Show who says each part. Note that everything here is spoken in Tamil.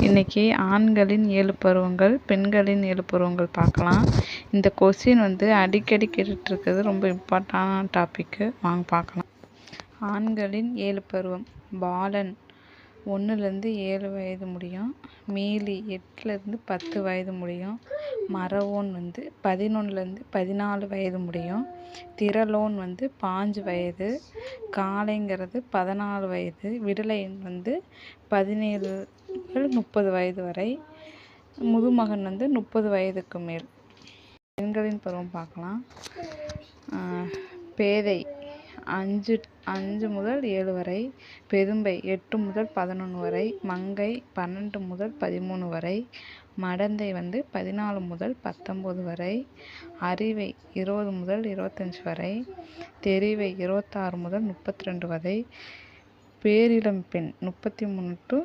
Speaker 1: இன்றைக்கி ஆண்களின் 7 பருவங்கள், பெண்களின் 7 பருவங்கள் பார்க்கலாம். இந்த கொஸ்டின் அடிக்கடி கேட்டுட்ருக்கிறது, ரொம்ப இம்பார்ட்டண்டான டாப்பிக்கு. வாங்க பார்க்கலாம். ஆண்களின் 7 பருவம். பாலன் 1லேருந்து 7 வயது முடியும். மீலி 8லேருந்து 10 வயது முடியும். மரவோன் 11லேருந்து 14 வயது முடியும். திரளோன் 5 வயது. காளைங்கிறது 14 வயது. விடலையன் 17 முதல் 30 வயது வரை. முதுமகன் 30 வயதுக்கு மேல். பெண்களின் பருவம் பார்க்கலாம். பேதை 5 முதல் 7 வரை. பெதும்பை 8 முதல் 11 வரை. மங்கை 12 முதல் 13 வரை. மடந்தை 14 முதல் 19 வரை. அறிவை 20 முதல் 25 வரை. தெரிவை 26 முதல் 32 வரை. பேரிளம் பெண் 33 to